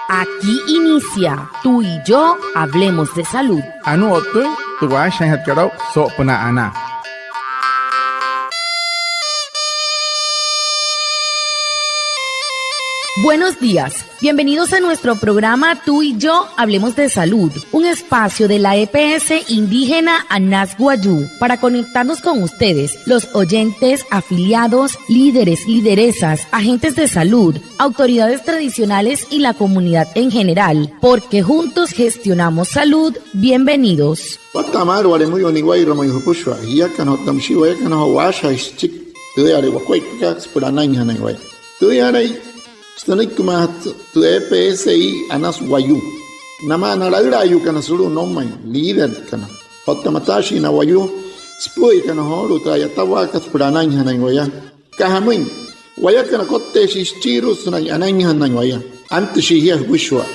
Aquí inicia Tú y Yo Hablemos de Salud. Anu otu tuwa shanhat karau so pena ana. Buenos días, bienvenidos a nuestro programa Tú y Yo Hablemos de Salud, un espacio de la EPS indígena Anas Wayuu para conectarnos con ustedes, los oyentes, afiliados, líderes, lideresas, agentes de salud, autoridades tradicionales y la comunidad en general, porque juntos gestionamos salud. Bienvenidos. Stanik kumat tu EPSI Anas Wayuu. Nama narayu kana suru nomai líder kana. Hotamatashi na Wayuu spui kana horu traya tawakas pranang hanang waya. Kahamin waya kana kotte shishirus na anang hanang waya. Antishihia wishwa.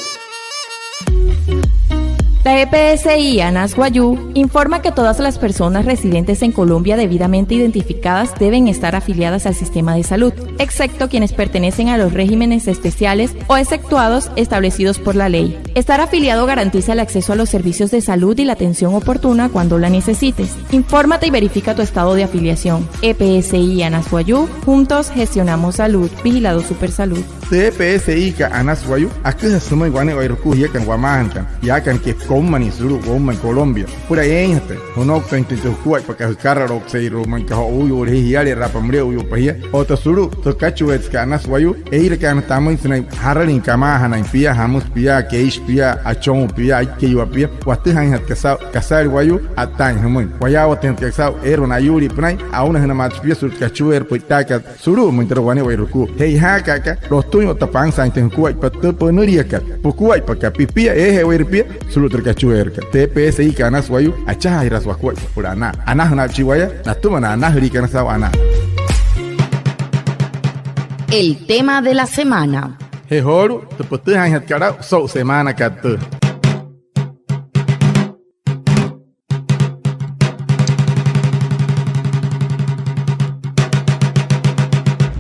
La EPSI Anas Wayuu informa que todas las personas residentes en Colombia debidamente identificadas deben estar afiliadas al sistema de salud, excepto quienes pertenecen a los regímenes especiales o exceptuados establecidos por la ley. Estar afiliado garantiza el acceso a los servicios de salud y la atención oportuna cuando la necesites. Infórmate y verifica tu estado de afiliación. EPSI Anas Wayuu, juntos gestionamos salud. Vigilado Supersalud. EPSI ka Anas Wayuu akha sumai wane wairuku yakan wamahankan yakan ke komani suru goma Colombia pura yenhate honok tente kuai paka kararok seiro man ka uyu hiale rapamre uyu pahia ota suru to kachuets ka Anas Wayuu eira kan tamai sunai haralin kama hanai pia hamus pia keish pia achon pia keiwa pia watu hanhat kasar Wayuu atai hamun wayawa tent kasau erona yuri pnai auna hana mat pia sur kachuer pitaka suru munter wane wairuku hei haka rotu tapang sang teng kuai patu penuriaka pukuai paka pipia werpia sulu terkacuerka TPSI ka Anas Wayuu acha iras wakuai purana anah na chiwaya natumana anah ri kana saw ana. El tema de la semana. He horu te putu hanhat kara so semana katu.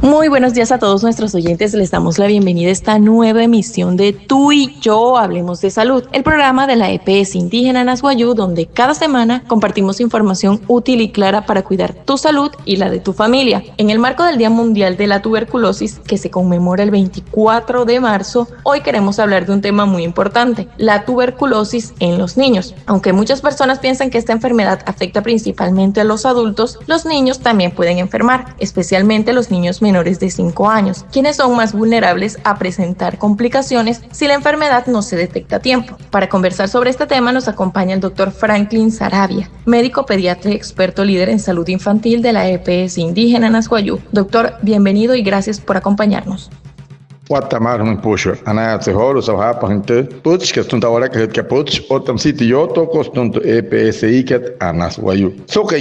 Muy buenos días a todos nuestros oyentes, les damos la bienvenida a esta nueva emisión de Tú y Yo Hablemos de Salud, el programa de la EPS indígena Anas Wayuu, donde cada semana compartimos información útil y clara para cuidar tu salud y la de tu familia. En el marco del Día Mundial de la Tuberculosis, que se conmemora el 24 de marzo, hoy queremos hablar de un tema muy importante, la tuberculosis en los niños. Aunque muchas personas piensan que esta enfermedad afecta principalmente a los adultos, los niños también pueden enfermar, especialmente los niños menores de 5 años, quienes son más vulnerables a presentar complicaciones si la enfermedad no se detecta a tiempo. Para conversar sobre este tema nos acompaña el Dr. Franklin Saravia, médico pediatra y experto líder en salud infantil de la EPS indígena Anas Wayuu. Doctor, bienvenido y gracias por acompañarnos. Guatemala muy puxo. Ana se horo sa hapa gente. Puts que estão hora que puts otam sítio yo to costum EPSI que Anas Wayuu. So que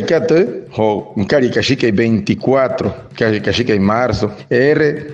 ho cari que 24 que março.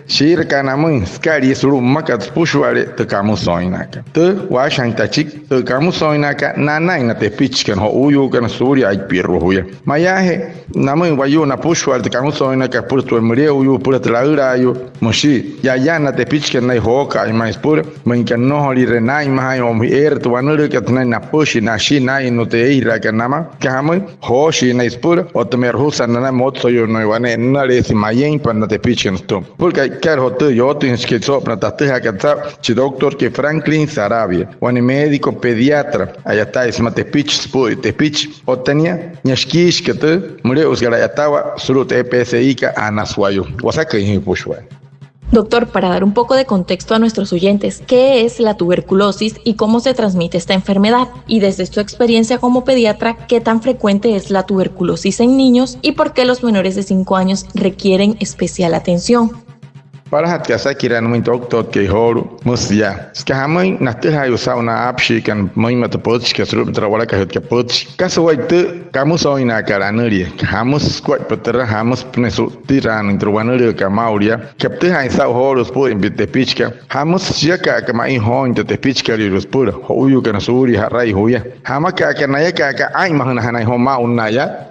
Shir kanamun cari suru makat puxuare te kamusoinaka. Te washanta chik te kamusoinaka nanai na te pitch kan ho uyu kan suri ai pirro huya. Mayahe namun Wayuu na puxuare te kamusoinaka por tu mure uyu por traura ayu. Moshi ya na te pitch kan nai hoka ai mais pura men kan no holi renai mai om tu wanur que tnai na pushi na shi nai no te ira kan nama kamu hoshi na spura o te merhusa na motso yo no wane na resi mayen pan te pitch kan sto porque quer hotu yo tin que so na ta te hakata chi doctor que Franklin Saravia wane médico pediatra allá está es mate pitch spui te pitch o tenia nyashkish que te mure usgara yatawa surut EPSI ka Anas Wayuu wasaka hi pushwa. Doctor, para dar un poco de contexto a nuestros oyentes, ¿qué es la tuberculosis y cómo se transmite esta enfermedad? Y desde su experiencia como pediatra, ¿qué tan frecuente es la tuberculosis en niños y por qué los menores de 5 años requieren especial atención? Para hat kasa kiran muito oktot ke horu musia. Skahamai natte hayu sauna apshi kan moima te pots ke suru trawala ka het ke pots. Kaso waite kamu soina karanuri. Hamus kwat petra hamus pnesu tiran introwanuri ka mauria. Kapte hay sa horu spo invite pichka. Hamus siaka ka mai hon te pichka ri spura. Hoyu kan suri harai hoya. Hamaka ka naya ka ai mahana hanai ho maunaya.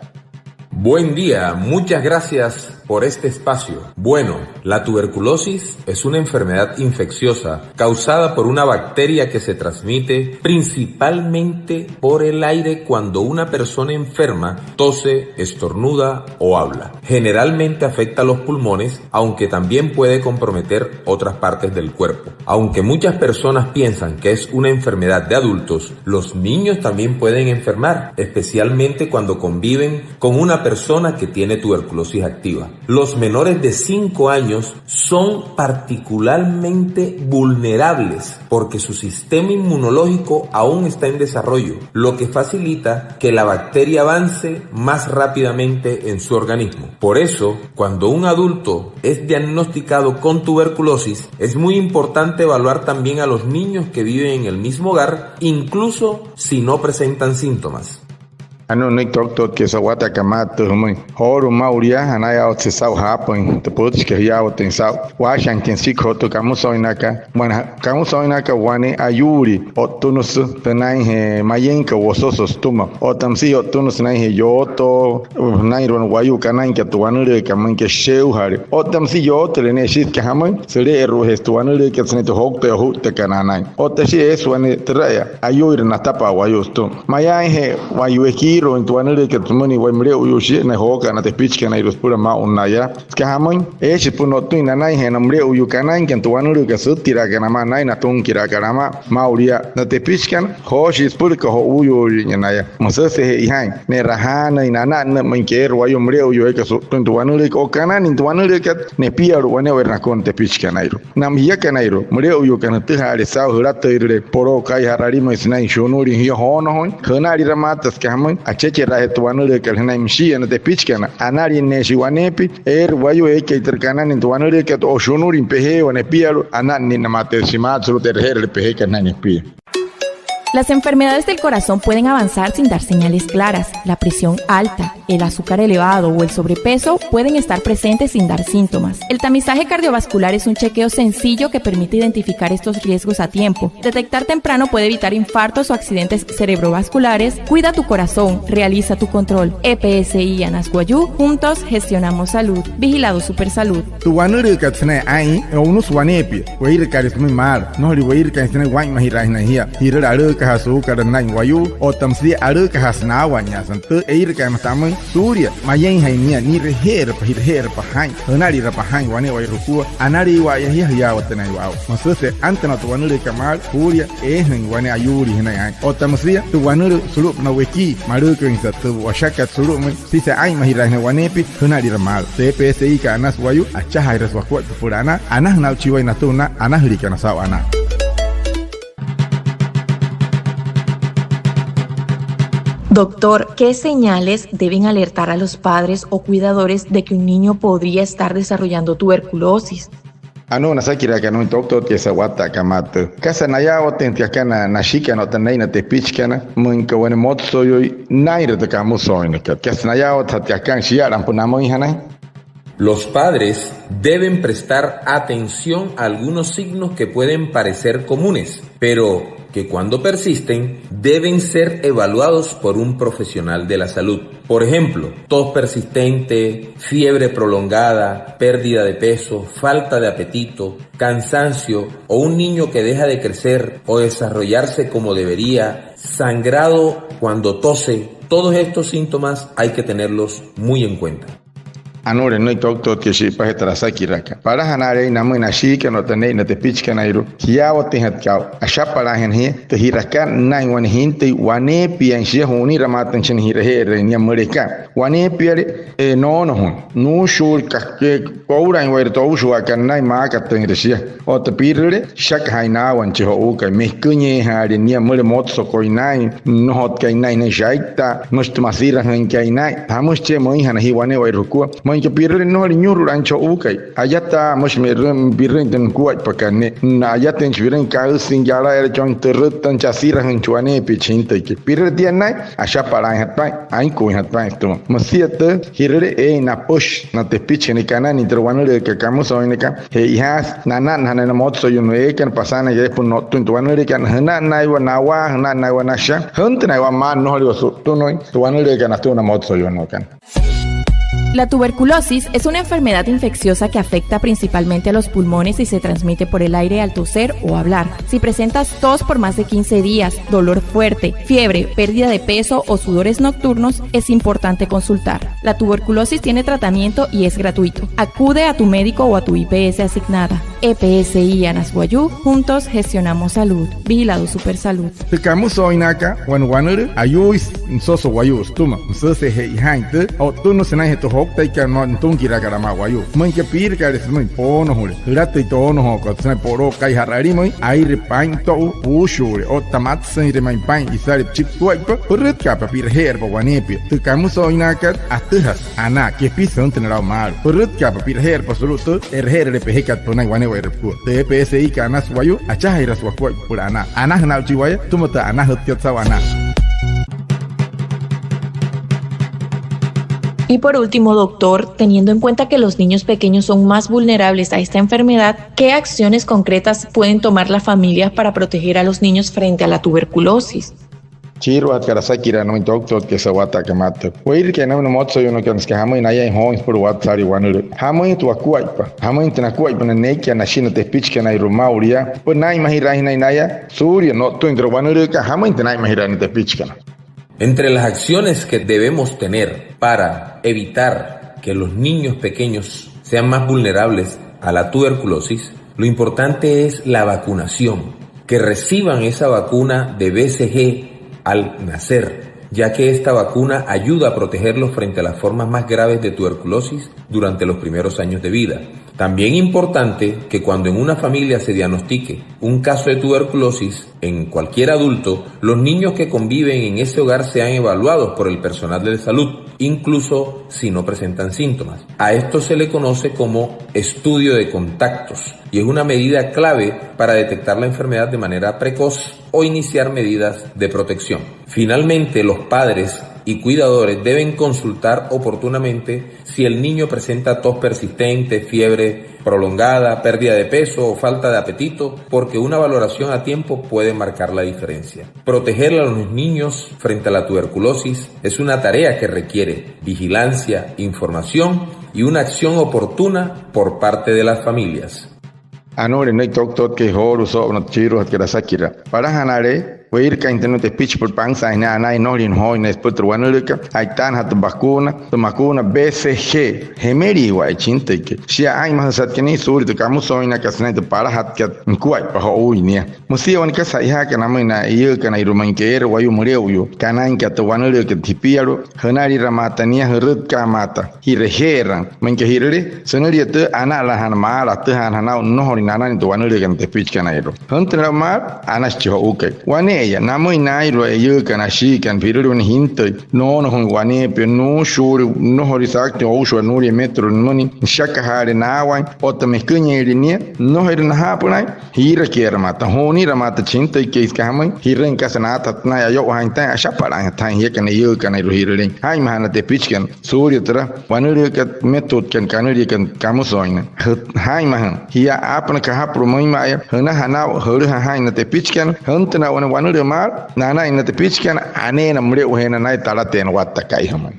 Buen día, muchas gracias por este espacio. Bueno, la tuberculosis es una enfermedad infecciosa causada por una bacteria que se transmite principalmente por el aire cuando una persona enferma tose, estornuda o habla. Generalmente afecta a los pulmones, aunque también puede comprometer otras partes del cuerpo. Aunque muchas personas piensan que es una enfermedad de adultos, los niños también pueden enfermar, especialmente cuando conviven con una persona que tiene tuberculosis activa. Los menores de 5 años son particularmente vulnerables porque su sistema inmunológico aún está en desarrollo, lo que facilita que la bacteria avance más rápidamente en su organismo. Por eso, cuando un adulto es diagnosticado con tuberculosis, es muy importante evaluar también a los niños que viven en el mismo hogar, incluso si no presentan síntomas. Ano ni tok ke sawata kamat muy horu mauria anaya o tsau hapon te pots ke ya o tensau wa shan ken sikho to kamusoinaka wane ayuri o tunus tenai he mayen ka wososos tuma o tamsi o tunus nai he yoto nai ron wayu kanai ke tuanure kaman ke sheu hari o tamsi yoto le ne shit ke hamai sere eru he tuanure ke sne to hokte ho te kananai o te shi es wane traya ayuri na tapa wayu sto mayan he wayu ro en tuanere que tumani waimre uyushi na hoka na te pitch que na iros pura ma unaya que hamon eche puno tu inanai he namre uyukana que tuanere que sutira que na ma nai na tun kira karama mauria na te pitch kan hoshi pur ko uyu inaya mosese he ihan ne rahana inana na manker wayumre uyu que tu tuanere ko kana ni tuanere que ne piaru wane werna kon te pitch que nairo nam hiya que nairo mre uyu que na te hare sa hurata ire poro kai harari mo isnai shonuri hi hono hon khana ri ramatas que hamon acheche rahe tuanure que na imshi na te pitchkana anari ne shiwanepi wayo que terkana ni tuanure que o shonuri pehe wane piaru anan ni namate shimatsu terher pehe que na ni pi. Las enfermedades del corazón pueden avanzar sin dar señales claras. La presión alta, el azúcar elevado o el sobrepeso pueden estar presentes sin dar síntomas. El tamizaje cardiovascular es un chequeo sencillo que permite identificar estos riesgos a tiempo. Detectar temprano puede evitar infartos o accidentes cerebrovasculares. Cuida tu corazón, realiza tu control. EPSI Anas Guayú, juntos gestionamos salud. Vigilado Supersalud. Tu wanuri katsne ai onus wanepi. Wair karismi mar. No ri wair katsne wain mahira hia. Hira hasu karena wayu o tamsi aru ka hasna wanya santu eir ka matamu surya mayen hainia ni reher pa hain hanari ra pa hain wane wai ruku anari wa ya watana wa masuse antana tu wanure kamal surya hen wane ayuri hina o tamsi tu wanure sulup na weki maru ka insatu washaka sulup si se ai mahira ne wanepi hanari ra mal CPSI ka Anas Wayu acha hairas wakwa purana anah na chiwai natuna anah rika na sawana. Doctor, ¿qué señales deben alertar a los padres o cuidadores de que un niño podría estar desarrollando tuberculosis? Ano nasakira ka no doctor ke sawata kamat kasa na ya otentia kana na shika no tanai na te pitch kana mun ka wane motso yo naira de kamusoin ka kasa na ya otatia kan shiaran punamo ihana. Los padres deben prestar atención a algunos signos que pueden parecer comunes, pero que cuando persisten deben ser evaluados por un profesional de la salud. Por ejemplo, tos persistente, fiebre prolongada, pérdida de peso, falta de apetito, cansancio o un niño que deja de crecer o desarrollarse como debería, sangrado cuando tose. Todos estos síntomas hay que tenerlos muy en cuenta. Anore no doctor que shi pa hetrasaki raka para hanare namu na shi que no tene na te pitch kanairu kiawo te hat kao asha para hen he te hiraka nai wan hinte wane pian shi honi ramatan chen hire nya mereka wane piare no hun no shur ka ke paura wer to shu kan nai ma ka ten resia o te pirre shak haina wan che ho ka me kunye ha de nya mere mot so koi nai no hot kai nai ne jaita must masira hen kai nai hamus che moi hana hi wane wer ku que pirre no le nyuru rancho ukai ayata mos me birren den kuat pakane na ayata chviren ka singala er chong tertan chasira han chuane pichinte ke pirre dia nai asha para hat pai ai ko hat pai to masiat hirre na push na te piche ni kana ni terwano le que kamo so ni ka he has nanan hanan mot so yun e kan pasana ye pun no tu tuano le kan hanan nai wa nawa hanan nai wa nasha hunt nai wa man no le so tu no tuano le kan tu na mot so yun no kan. La tuberculosis es una enfermedad infecciosa que afecta principalmente a los pulmones y se transmite por el aire al toser o hablar. Si presentas tos por más de 15 días, dolor fuerte, fiebre, pérdida de peso o sudores nocturnos, es importante consultar. La tuberculosis tiene tratamiento y es gratuito. Acude a tu médico o a tu IPS asignada. EPSI Anasguayú, juntos gestionamos salud. Vigilado Supersalud. Tekamus oinaka, wanwanere, ayuis, soso wayus, tuma, sose he hainte, o tu no senai to hok taika no tunkira karama wayu. Manke pir kares muy pono hule, rate tono hok, tsai poro kai harari muy, aire pain to pushure, o tamat sen remain pain isari chip tuaipa, perut kapa pir herba wanepi. Tekamus oinaka, atuhas, ana, que pisa un tenerao mal. Perut kapa pir herba soluto, herre pehekat ponai wanewa repur. TPSI ka anas wayu, achah iras wakwai por ana. Ana na uchiwaya, tumata ana hutiat sawana. Y por último, doctor, teniendo en cuenta que los niños pequeños son más vulnerables a esta enfermedad, ¿qué acciones concretas pueden tomar las familias para proteger a los niños frente a la tuberculosis? Chiro at karasakira no doctor que se wata que mata. Oír que no motso yo no que nos quejamos en allá en homes por WhatsApp y wanure. Hamo tu akuaipa. Hamo intena akuaipa na nekia na shina te pitch que na irumauria. Pues na imagina na naya. Suria no tu intro wanure que hamo intena imagina ni te pitch que na. Entre las acciones que debemos tener para evitar que los niños pequeños sean más vulnerables a la tuberculosis, lo importante es la vacunación, que reciban esa vacuna de BCG al nacer, ya que esta vacuna ayuda a protegerlos frente a las formas más graves de tuberculosis durante los primeros años de vida. También importante que cuando en una familia se diagnostique un caso de tuberculosis en cualquier adulto, los niños que conviven en ese hogar sean evaluados por el personal de salud, incluso si no presentan síntomas. A esto se le conoce como estudio de contactos y es una medida clave para detectar la enfermedad de manera precoz o iniciar medidas de protección. Finalmente, los padres y cuidadores deben consultar oportunamente si el niño presenta tos persistente, fiebre prolongada, pérdida de peso o falta de apetito, porque una valoración a tiempo puede marcar la diferencia. Proteger a los niños frente a la tuberculosis es una tarea que requiere vigilancia, información y una acción oportuna por parte de las familias. Anore no doctor que horu so no chiro at karasakira. Para hanare Oír que internet speech por panza en ana no rin hoy en espectro wanurika aitan hat vacuna BCG hemeri wa chinte que si hay más sat que ni sur de camus hoy na casne de para hat que kuai pa hoy ni musi wan ka sai ha que na mena iyo que na iruman que era wayu mureu yo kanan que to wanurika tipiaro hanari ramatania herut ka mata hireheran men que hirele sonoria te ana la han mala te han na no horin ana ni to wanurika te speech kana ero hantra mar anas cho okay wane ya namoi nai ro ye kana shi kan piru ni hinte no wane pe no shuru no horisak te o sho no ri metro moni shaka hare na wa ota meskunye ri ni no hire na hapunai hira kier mata honi ra mata chinte ke iska hamai hire en kasana tatna ya yo hainta asha para ta ye kana ro hire ri hai mahana te pichkan surya tra wanuri ka metod kan kanuri kan kamusoina hai mahan hiya apna ka hapro moi ma ya hana hana hore hai na te pichkan hantna wanuri mar nana in the pitch can anena mure uhena nai talaten watakai haman.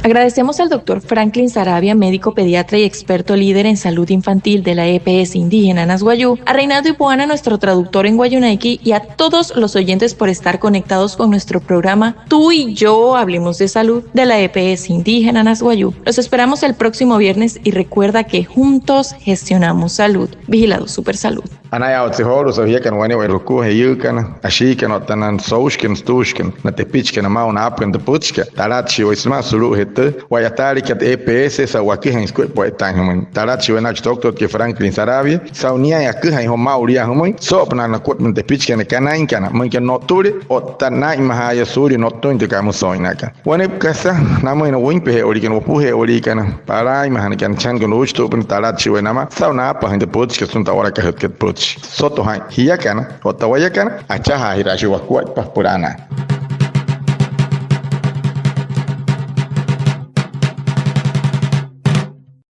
Agradecemos al doctor Franklin Saravia, médico pediatra y experto líder en salud infantil de la EPS indígena Anasguayú, a Reinaldo Ipuana, nuestro traductor en Guayunaiki, y a todos los oyentes por estar conectados con nuestro programa Tú y Yo Hablemos de Salud de la EPS indígena Anasguayú. Los esperamos el próximo viernes y recuerda que juntos gestionamos salud. Vigilado Supersalud. Anaya otsihoro sabia kan wane ruku heyukana ashi kan otanan soushken stushken na tepichken ma una apen de puchke tarachi oisma sulu hete wayatari kat EPS sa wakihan skwe poetan human tarachi wena doctor ke Franklin Saravia saunia ya kuhan ho mauria human sopna na kot men tepichken kanain kana men kan noturi otanai mahaya suri notun te kamusoinaka wane kasa namoina wimpe origen opuhe orikana parai mahan kan changon usto pen tarachi wena ma sauna apa hande puchke sunta ora ka het soto hai hiya kana otawaya kana achaha hirashi wa kuat pas purana.